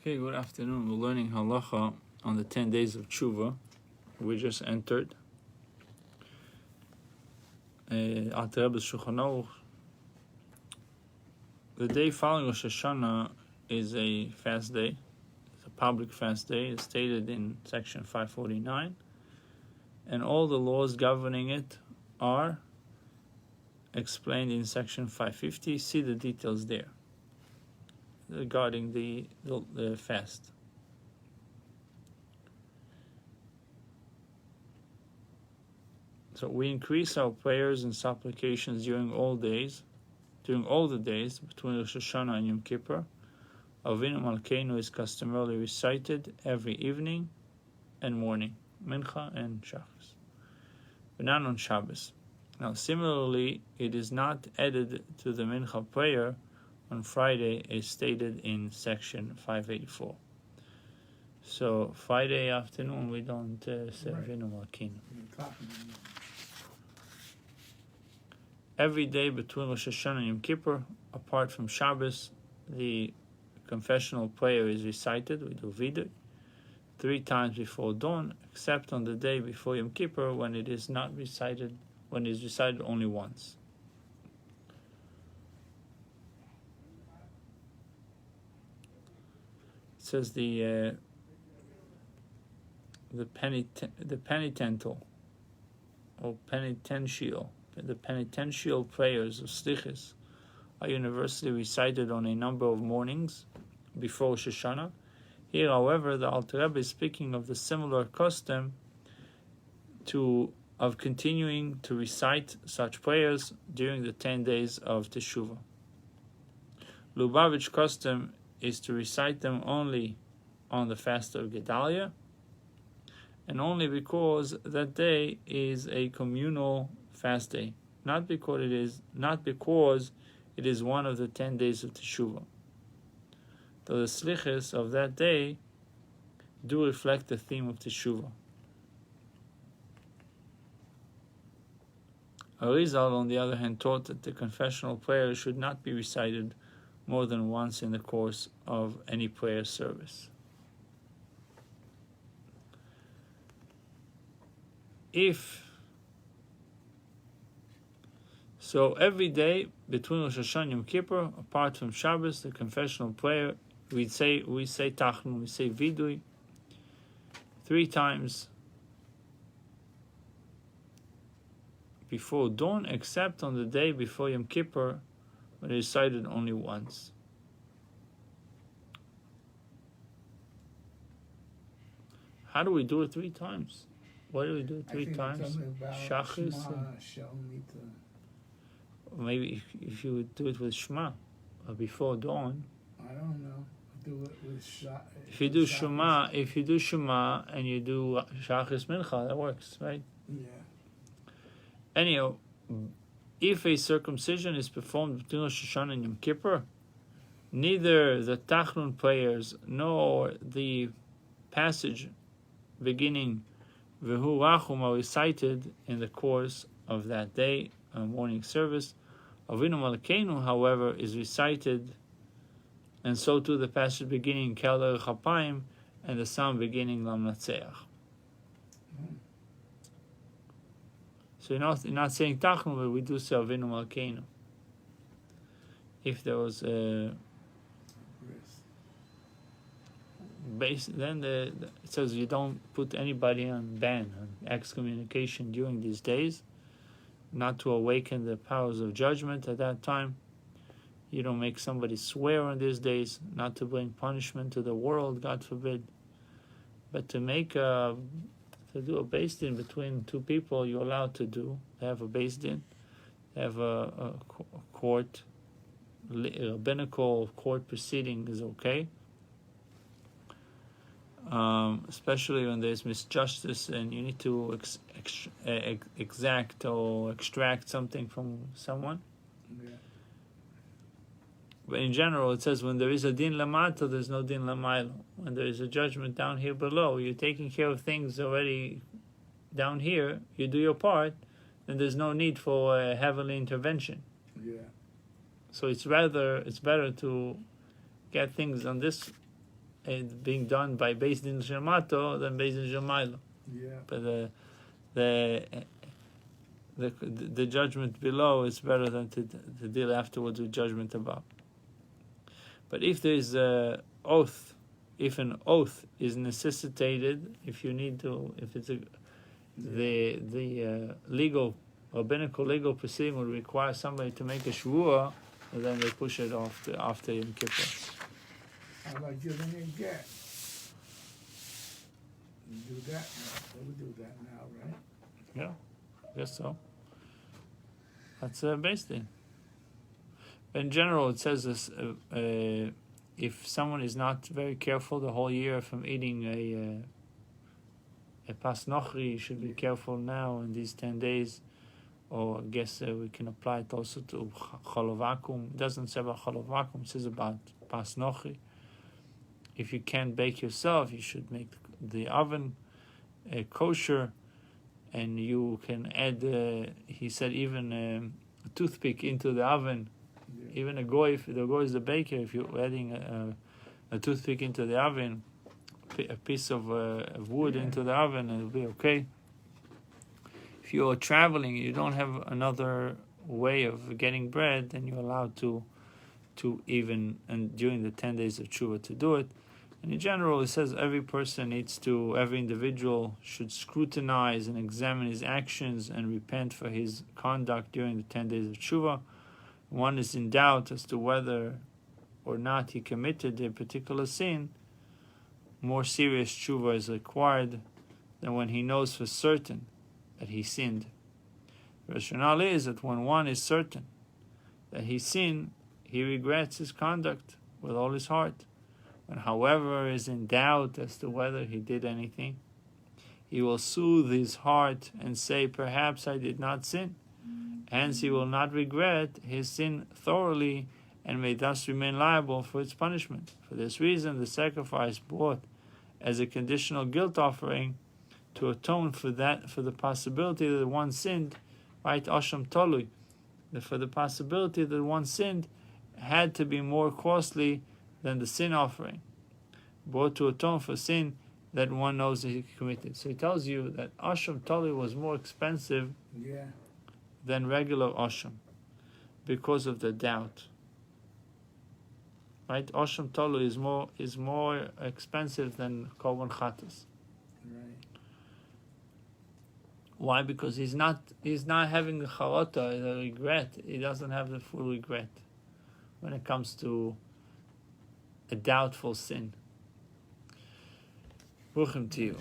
Okay, good afternoon. We're learning halacha on the 10 days of Teshuva. We just entered. Alter Rebbe's Shulchan Aruch. The day following Rosh Hashanah is a fast day. It's a public fast day. It's stated in section 549. And all the laws governing it are explained in section 550. See the details there regarding the fast. So we increase our prayers and supplications during all the days between Rosh Hashanah and Yom Kippur. Avinu Malkeinu is customarily recited every evening and morning, Mincha and Shachris, but not on Shabbos. Now, similarly, it is not added to the Mincha prayer on Friday as stated in section 584. So Friday afternoon we don't say Avinu Malkeinu. Every day between Rosh Hashanah and Yom Kippur, apart from Shabbos, the confessional prayer is recited, we do vidui, 3 times before dawn, except on the day before Yom Kippur when it is not recited, when it is recited only once. It says the penitential or penitential. The penitential prayers of Slichus are universally recited on a number of mornings before Rosh Hashanah. Here, however, the Alter Rebbe is speaking of the similar custom of continuing to recite such prayers during the 10 days of Teshuva. Lubavitch custom is to recite them only on the fast of Gedalia, and only because that day is a communal fast day, not because it is one of the 10 days of Teshuva. Though the slichos of that day do reflect the theme of Teshuva. Arizal, on the other hand, taught that the confessional prayer should not be recited more than once in the course of any prayer service. So every day between Rosh Hashanah and Yom Kippur, apart from Shabbos, the confessional prayer, we say Tachnun, we say Vidui 3 times before dawn, except on the day before Yom Kippur, when it is recited only once. How do we do it 3 times? Why do we do it 3 times? Shachris? Maybe if you would do it with Shema or before dawn. I don't know. Do it with if you do Shema and you do Shachris Mincha, that works, right? Yeah. Anyhow, if a circumcision is performed between Rosh Hashanah and Yom Kippur, neither the Tachnun prayers nor the passage beginning V'hu Rachum are recited in the course of that day, morning service. Avinu Malkeinu, however, is recited, and so too the passage beginning Keler Chapayim and the psalm beginning Lam Natseach. So you're not saying Tachnun, but we do say Avinu Malkeinu. If there was a base, then it says you don't put anybody on ban, on excommunication during these days, not to awaken the powers of judgment at that time. You don't make somebody swear on these days, not to bring punishment to the world, God forbid, but to do a beis din between 2 people, you're allowed to do. Have a beis din, have a court, rabbinical court proceeding is okay. Especially when there's misjustice and you need to exact or extract something from someone. Yeah. But in general, it says when there is a din lamata, there's no din lamaylo. When there is a judgment down here below, you're taking care of things already down here, you do your part, then there's no need for a heavenly intervention. Yeah. So it's better to get things on this being done by Beis Din Shemato than Beis Din Shemailo. Yeah. But the judgment below is better than to deal afterwards with judgment above. But if there is a oath, if an oath is necessitated, if you need to, if it's the legal, rabbinical legal proceeding would require somebody to make a shvuah, then they push it off to after Yom Kippur. How about giving a get? You do that now. They would do that now, right? Yeah, I guess so. That's a base thing. In general, it says this: if someone is not very careful the whole year from eating a pas nochri, you should be careful now in these 10 days. Or I guess we can apply it also to cholovakum. It doesn't say about cholovakum; it says about pas nochri. If you can't bake yourself, you should make the oven kosher, and you can add. He said even a toothpick into the oven. Yeah. Even a goy, if the goy is the baker, if you're adding a toothpick into the oven, a piece of wood into the oven, it'll be okay. If you're traveling, you don't have another way of getting bread, then you're allowed to even, and during the 10 days of Teshuva to do it. And in general, it says every individual should scrutinize and examine his actions and repent for his conduct during the 10 days of Teshuva. One is in doubt as to whether or not he committed a particular sin, more serious Teshuva is required than when he knows for certain that he sinned. The rationale is that when one is certain that he sinned, he regrets his conduct with all his heart. When, however, is in doubt as to whether he did anything, he will soothe his heart and say, perhaps I did not sin. Hence he will not regret his sin thoroughly and may thus remain liable for its punishment. For this reason, the sacrifice brought as a conditional guilt offering to atone for the possibility that one sinned, right? Asham Tolui, for the possibility that one sinned had to be more costly than the sin offering, brought to atone for sin that one knows that he committed. So he tells you that Asham Tolui was more expensive than regular Asham because of the doubt. Right? Asham Tolui is more expensive than Korban Chatas. Right. Why? Because he's not having a charata, a regret. He doesn't have the full regret when it comes to a doubtful sin. Bruchim to you.